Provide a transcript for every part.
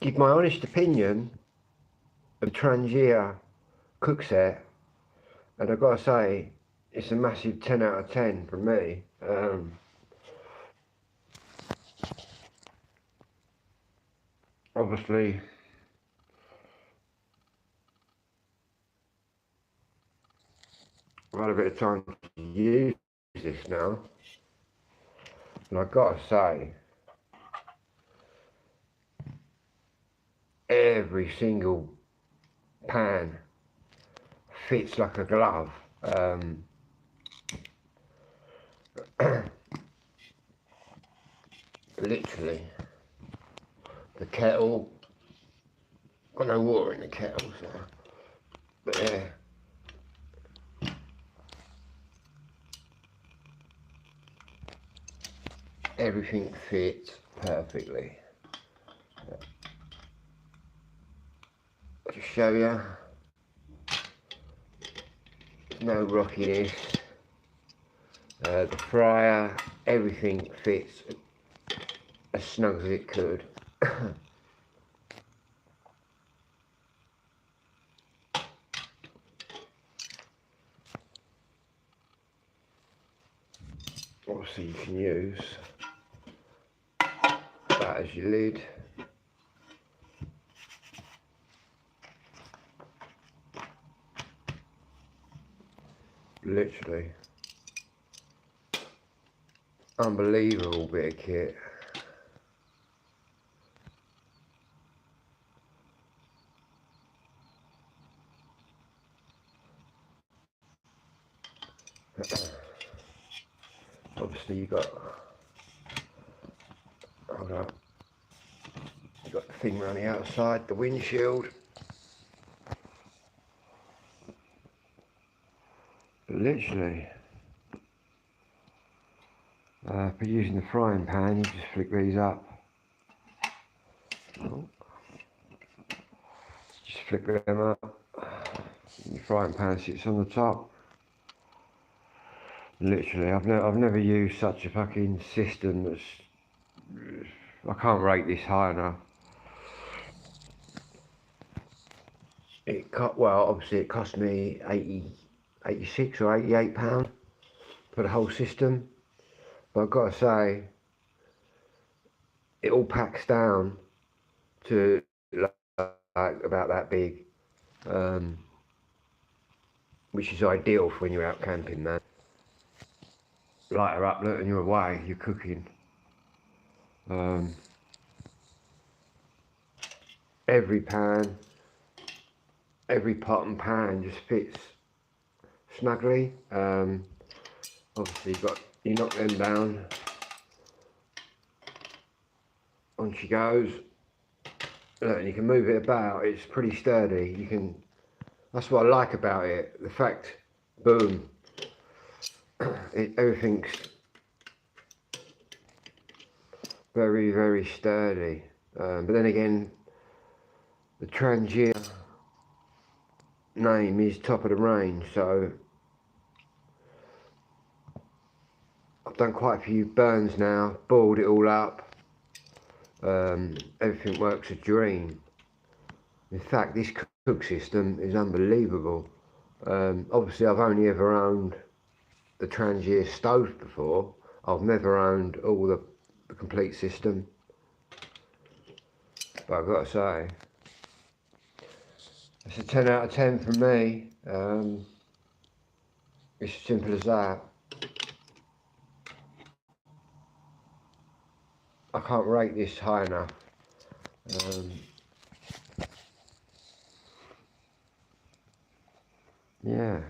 give my honest opinion of the Trangia cookset, and I've got to say, it's a massive 10 out of 10 from me. Obviously, I've had a bit of time to use this now, and I've got to say, every single pan fits like a glove. Literally, the kettle, got no water in the kettle, so, but yeah. Everything fits perfectly. I'll just show you. No rockiness. The fryer, everything fits as snug as it could. Obviously, you can use that as your lid. Literally, unbelievable bit of kit. Obviously, you got, hold up, you got the thing around the outside, the windshield. But literally, for using the frying pan, you just flick these up. Oh. Just flick them up. The frying pan sits on the top. Literally, I've never used such a fucking system that's, I can't rate this high enough. Well, obviously it cost me 86 or 88 pound for the whole system, but I've got to say, it all packs down to like about that big, which is ideal for when you're out camping, man. Light her up, look, and you're away, you're cooking. Every pan, every pot and pan just fits snugly. Obviously you knock them down, on she goes. Look, and you can move it about. It's pretty sturdy. That's what I like about it, the fact, boom, everything's very, very sturdy. But then again, the Trangia name is top of the range, so I've done quite a few burns now, boiled it all up. Everything works a dream. In fact, this cook system is unbelievable. Obviously, I've only ever owned the Trangia stove before. I've never owned all the complete system. But I've got to say, it's a 10 out of 10 from me. It's as simple as that. I can't rate this high enough. Yeah.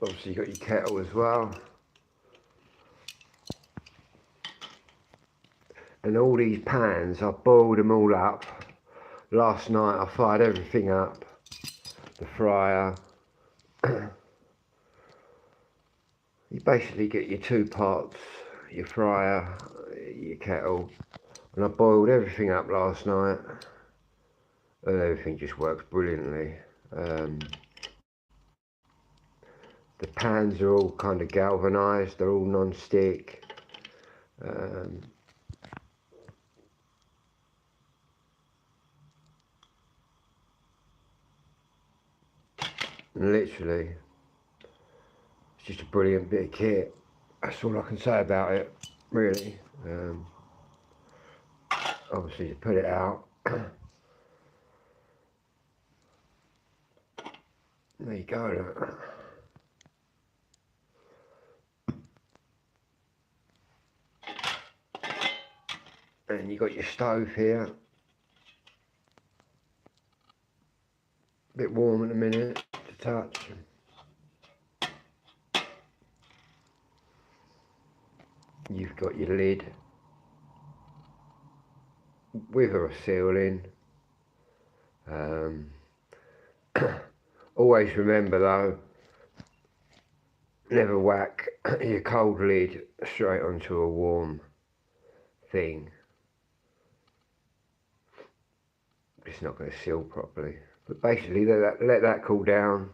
Obviously you got your kettle as well. And all these pans, I boiled them all up. Last night I fired everything up. The fryer. You basically get your two pots, your fryer, your kettle, and I boiled everything up last night, and everything just works brilliantly. The pans are all kind of galvanised, they're all non-stick. And literally, it's just a brilliant bit of kit. That's all I can say about it, really. Obviously, to put it out. There you go. Look. And you got your stove here. A bit warm in a minute to touch. You've got your lid with a seal in. Always remember though, never whack your cold lid straight onto a warm thing. It's not going to seal properly. But basically, let that cool down.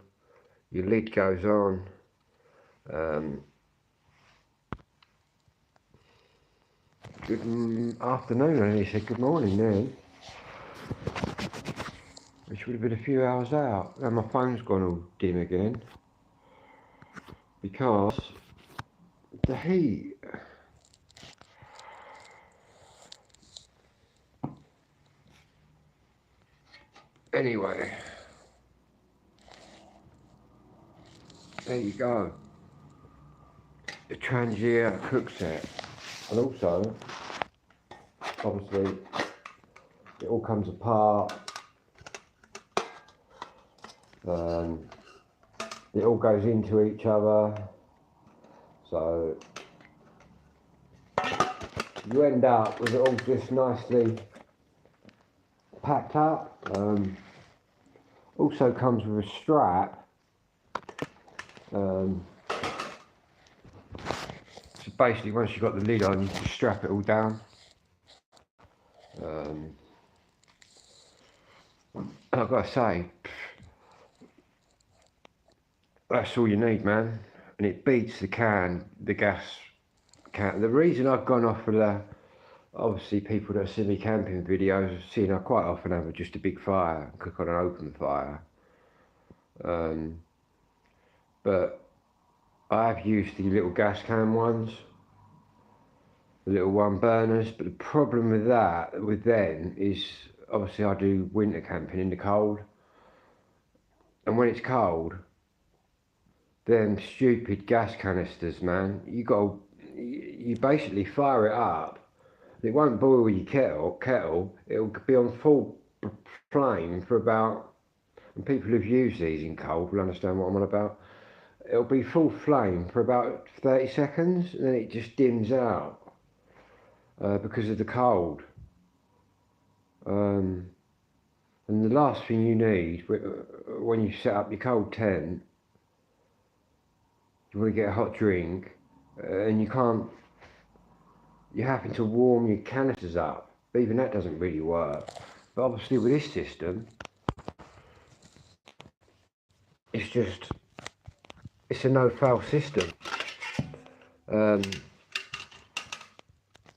Your lid goes on. Good afternoon. I nearly said good morning then. Which would have been a few hours out. And my phone's gone all dim again because the heat. Anyway, there you go. The trangia cookset, and also, obviously, it all comes apart. It all goes into each other, so you end up with it all just nicely packed up. Also comes with a strap. So basically, once you've got the lid on, you can strap it all down. I've got to say, that's all you need, man. And it beats the gas can. The reason I've gone off for the, obviously people that see me camping videos have seen I quite often have just a big fire, cook on an open fire. But I've used the little gas can ones, the little one burners, but the problem with them is obviously I do winter camping in the cold, and when it's cold, them stupid gas canisters, man, you basically fire it up, it won't boil your kettle, it'll be on full flame for about, and people who've used these in cold will understand what I'm on about, it'll be full flame for about 30 seconds and then it just dims out because of the cold. And the last thing you need when you set up your cold tent, you want to get a hot drink and you're having to warm your canisters up. But even that doesn't really work. But obviously with this system, it's a no-fail system.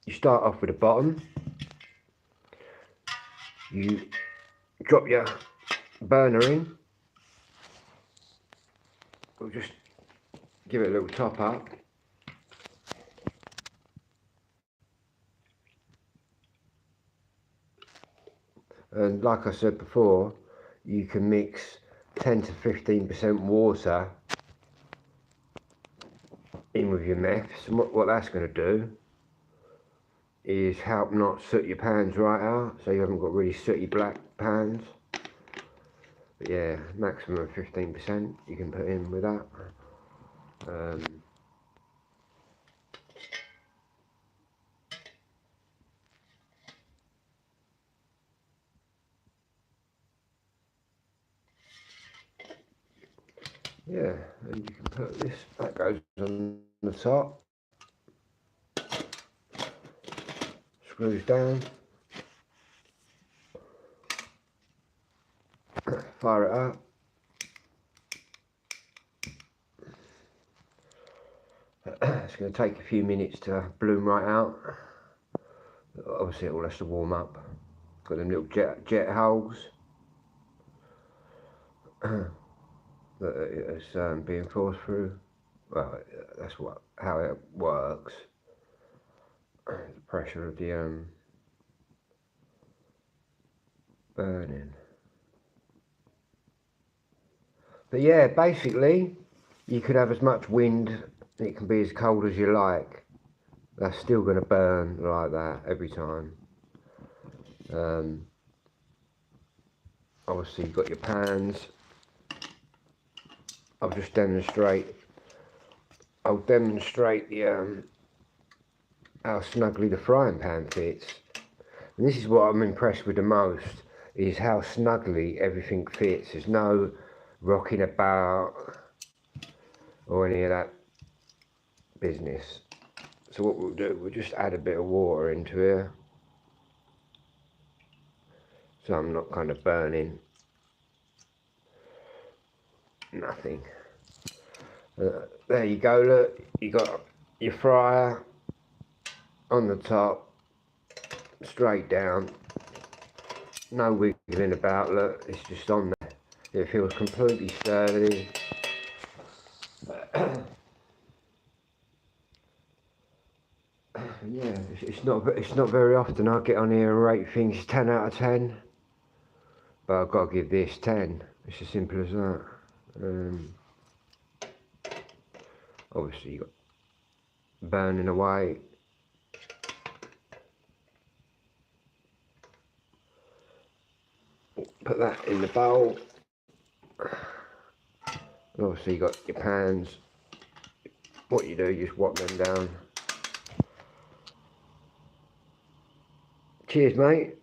You start off with the bottom, you drop your burner in, we'll just give it a little top up. And like I said before, you can mix 10 to 15% water in with your meths, and what that's going to do is help not soot your pans right out, so you haven't got really sooty black pans. But yeah, maximum of 15% you can put in with that. Yeah, and you can put this, that goes on the top. screws down, fire it up. It's going to take a few minutes to bloom right out. Obviously it all has to warm up. Got them little jet holes that it's being forced through. Well, that's how it works. The pressure of the burning. But yeah, basically you could have as much wind, it can be as cold as you like. That's still going to burn like that every time. Obviously you've got your pans. I'll demonstrate the how snugly the frying pan fits. And this is what I'm impressed with the most, is how snugly everything fits. There's no rocking about or any of that business. So what we'll do, we'll just add a bit of water into here, so I'm not kind of burning nothing. There you go, look, you got your fryer on the top, straight down, no wiggling about, look, it's just on there. It feels completely sturdy. Yeah, it's not very often I get on here and rate things 10 out of 10, but I've got to give this 10. It's as simple as that. Obviously you got burning away. Put that in the bowl. And obviously you got your pans. What you do, you just whop them down. Cheers, mate.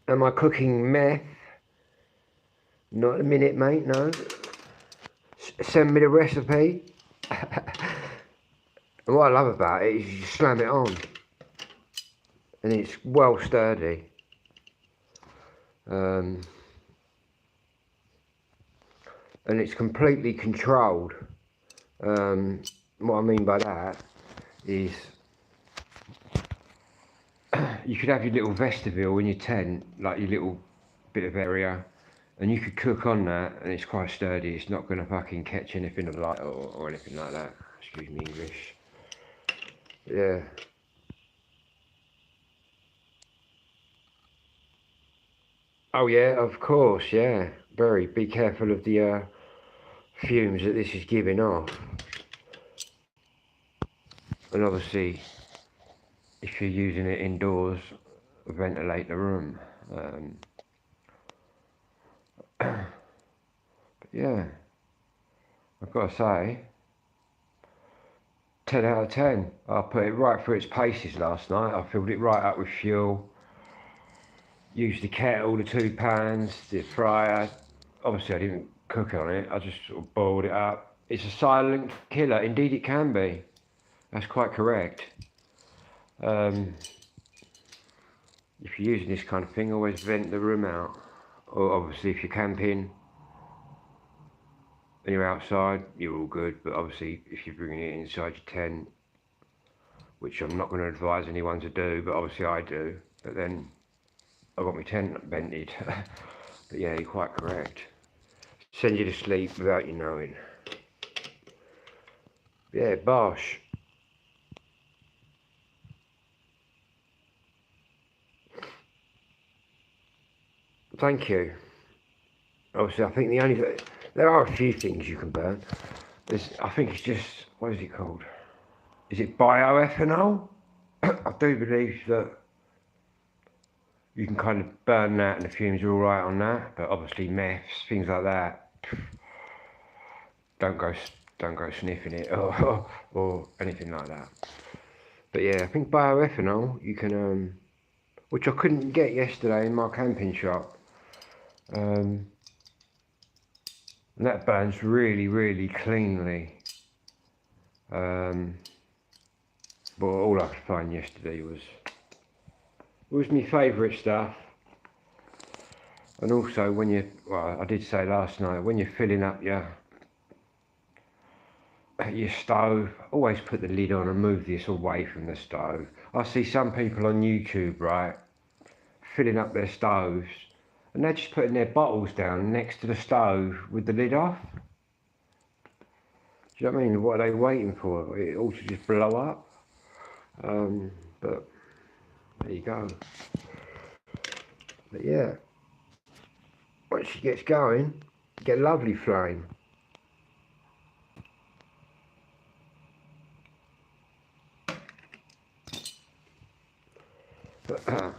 Am I cooking meth? Not a minute, mate, no. Send me the recipe. And what I love about it is you slam it on and it's well sturdy. And it's completely controlled. What I mean by that is you could have your little vestibule in your tent, like your little bit of area, and you could cook on that, and it's quite sturdy. It's not going to fucking catch anything of light or anything like that. Excuse me, English. Yeah. Oh yeah, of course, yeah. Be careful of the fumes that this is giving off. And obviously, if you're using it indoors, ventilate the room. But yeah, I've got to say, 10 out of 10. I put it right through its paces last night. I filled it right up with fuel. Used the kettle, the 2 pans, the fryer. Obviously I didn't cook on it, I just sort of boiled it up. It's a silent killer, indeed it can be. That's quite correct. If you're using this kind of thing, always vent the room out. Or obviously if you're camping and you're outside, you're all good. But obviously if you're bringing it inside your tent, which I'm not going to advise anyone to do, but obviously I do. But then I've got my tent vented. But yeah, you're quite correct. Send you to sleep without you knowing. Yeah, bosh. Thank you. Obviously, I think there are a few things you can burn. I think it's just, what is it called? Is it bioethanol? I do believe that you can kind of burn that and the fumes are alright on that, but obviously meths, things like that, don't go sniffing it or anything like that. But yeah, I think bioethanol you can, which I couldn't get yesterday in my camping shop. And that burns really, really cleanly. But all I could find yesterday was my favourite stuff. And also when you, well, I did say last night, when you're filling up your stove, always put the lid on and move this away from the stove. I see some people on YouTube, right, filling up their stoves and they're just putting their bottles down next to the stove with the lid off. Do you know what I mean? What are they waiting for? It all to just blow up. But there you go. But yeah, once she gets going, you get a lovely flame. But,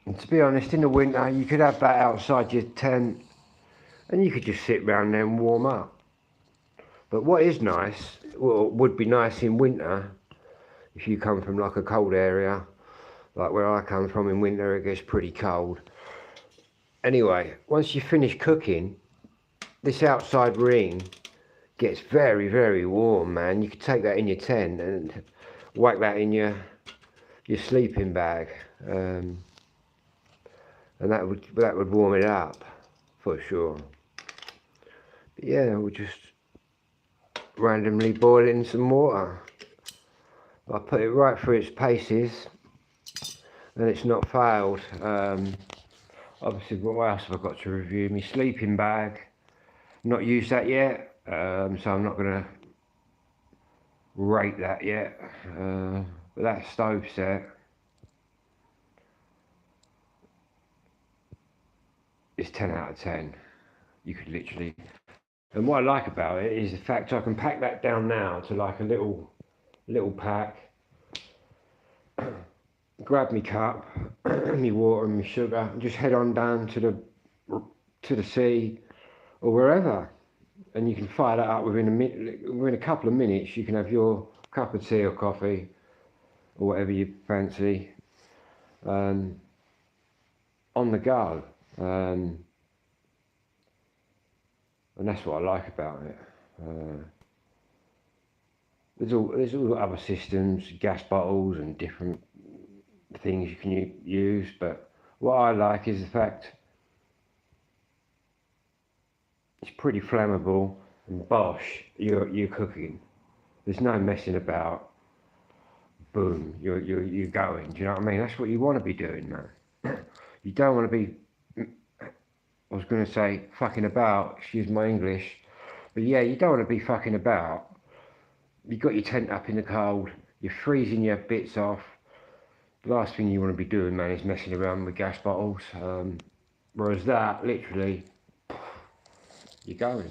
and to be honest, in the winter you could have that outside your tent and you could just sit round there and warm up. But what is nice, well, would be nice in winter, if you come from like a cold area, like where I come from in winter, it gets pretty cold. Anyway, once you finish cooking, this outside ring gets very, very warm, man. You could take that in your tent and whack that in your sleeping bag, and that would warm it up for sure. But yeah, we'll just randomly boil in some water. I put it right through its paces and it's not failed. Obviously, what else have I got to review? My sleeping bag, not used that yet, so I'm not going to rate that yet. But that stove set is 10 out of 10. You could literally, and what I like about it is the fact I can pack that down now to like a little pack, grab me cup, me water and me sugar, and just head on down to the sea or wherever, and you can fire that up within a couple of minutes. You can have your cup of tea or coffee or whatever you fancy, on the go, and that's what I like about it. There's all other systems, gas bottles and different things you can use, but what I like is the fact it's pretty flammable and bosh, you're cooking. There's no messing about. Boom, you're going. Do you know what I mean? That's what you want to be doing, man. You don't want to be, I was going to say fucking about, excuse my English, but yeah, you don't want to be fucking about. You've got your tent up in the cold, you're freezing your bits off. The last thing you want to be doing, man, is messing around with gas bottles. Whereas that, literally, you're going.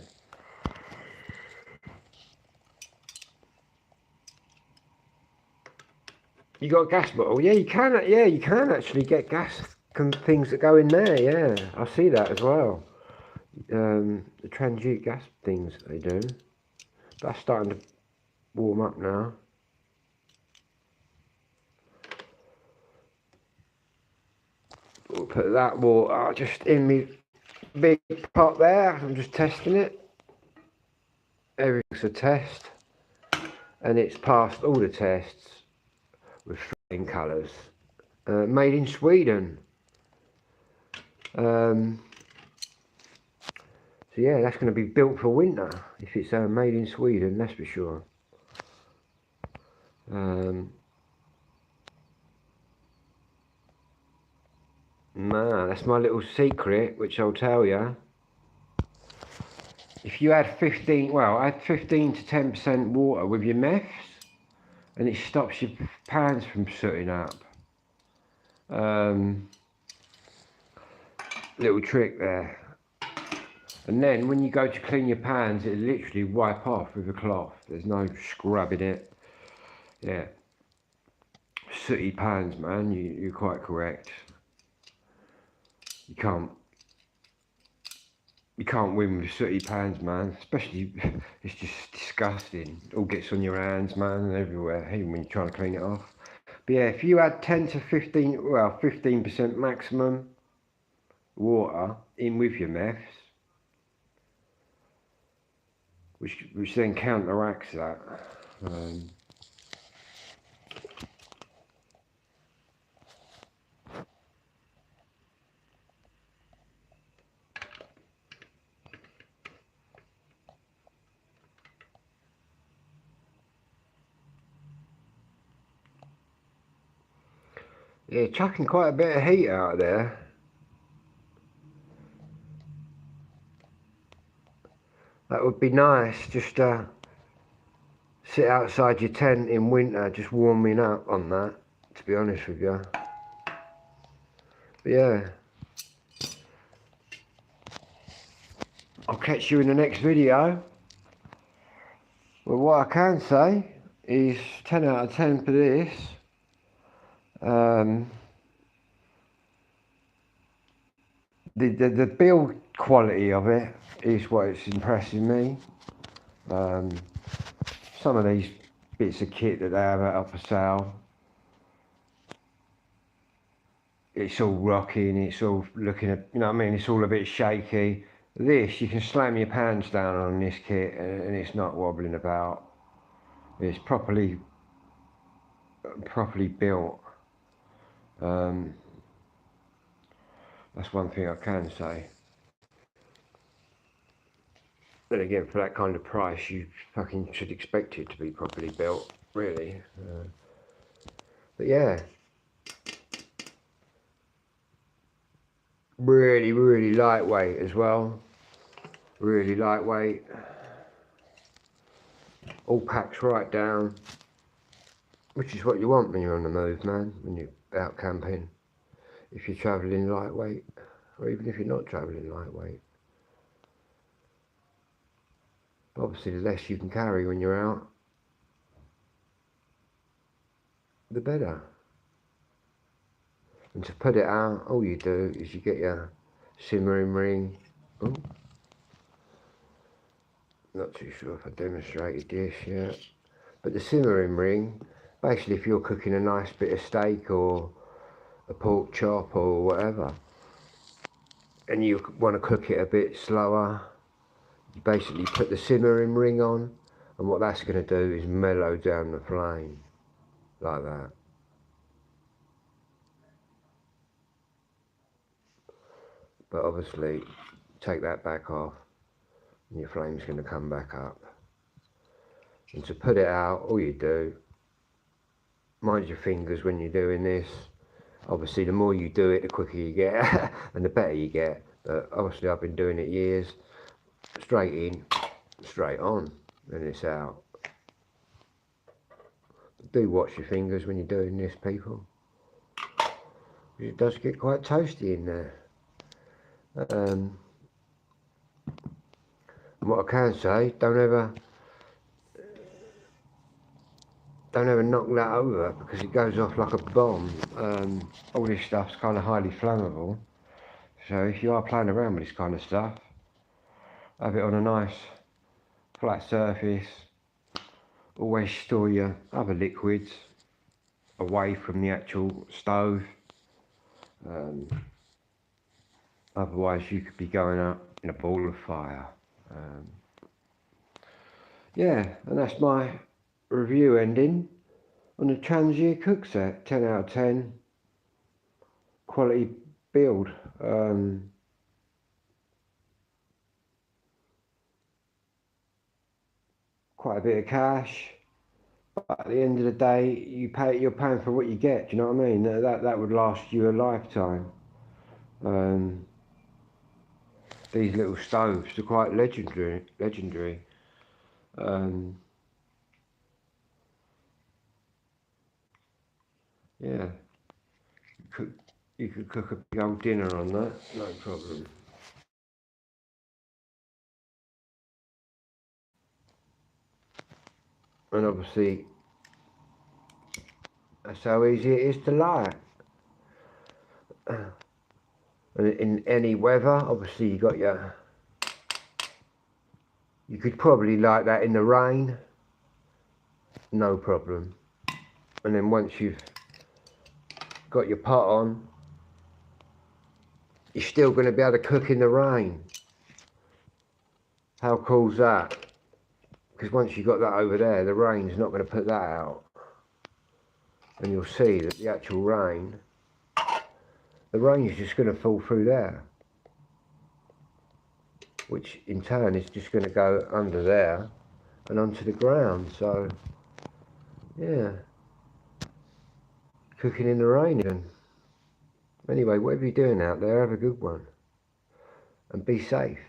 You got a gas bottle? Yeah, you can. Yeah, you can actually get gas things that go in there. Yeah, I see that as well. The trangia gas things they do. That's starting to warm up now. We'll put that water just in my big pot there. I'm just testing it. Everything's a test, and it's passed all the tests with flying colours. Made in Sweden. So yeah, that's going to be built for winter if it's made in Sweden, that's for sure. That's my little secret, which I'll tell you. If you add 15 to 10% water with your meths, and it stops your pans from sooting up. Little trick there. And then when you go to clean your pans, it literally wipe off with a cloth. There's no scrubbing it. Yeah. Sooty pans, man, you're quite correct. You can't win with sooty pans, man. Especially, it's just disgusting. It all gets on your hands, man, and everywhere, even when you're trying to clean it off. But yeah, if you add 10 to 15, well, 15% maximum water in with your meths, which then counteracts that. Yeah, chucking quite a bit of heat out there. That would be nice, just sit outside your tent in winter, just warming up on that, to be honest with you. But yeah, I'll catch you in the next video. Well, what I can say is 10 out of 10 for this. The build quality of it is what it's impressing me. Some of these bits of kit that they have up for sale, it's all rocking, it's all looking at, you know what I mean, it's all a bit shaky. This, you can slam your pants down on this kit and it's not wobbling about. It's properly built. That's one thing I can say. Then again, for that kind of price, you fucking should expect it to be properly built, really. But yeah, really lightweight as well. Really lightweight. All packs right down, which is what you want when you're on the move, man, when you're out camping. If you're travelling lightweight, or even if you're not travelling lightweight. But obviously the less you can carry when you're out, the better. And to put it out, all you do is you get your simmering ring. Oh, not too sure if I demonstrated this yet. But the simmering ring, basically if you're cooking a nice bit of steak or a pork chop or whatever, and you want to cook it a bit slower, you basically put the simmering ring on, and what that's going to do is mellow down the flame, like that. But obviously, take that back off, and your flame's going to come back up. And to put it out, all you do, mind your fingers when you're doing this. Obviously, the more you do it, the quicker you get, and the better you get. But obviously, I've been doing it years. Straight in, straight on, and it's out. Do watch your fingers when you're doing this, people. It does get quite toasty in there. And what I can say, don't ever knock that over, because it goes off like a bomb. All this stuff's kind of highly flammable, so if you are playing around with this kind of stuff, have it on a nice flat surface. Always store your other liquids away from the actual stove. Otherwise you could be going up in a ball of fire. Yeah, and that's my review ending on the Trangia cookset. 10 out of 10. Quality build. Quite a bit of cash, but at the end of the day, you're paying for what you get. Do you know what I mean? That would last you a lifetime. These little stoves are quite legendary. Yeah, you could cook a big old dinner on that, no problem. And obviously, that's how easy it is to light. And in any weather, obviously you could probably light that in the rain, no problem. And then once you've got your pot on, you're still going to be able to cook in the rain. How cool's that? because once you've got that over there, the rain's not going to put that out. And you'll see that the actual rain, the rain is just going to fall through there, which in turn is just going to go under there and onto the ground. So yeah, cooking in the rain again. Anyway, whatever you're doing out there, have a good one and be safe.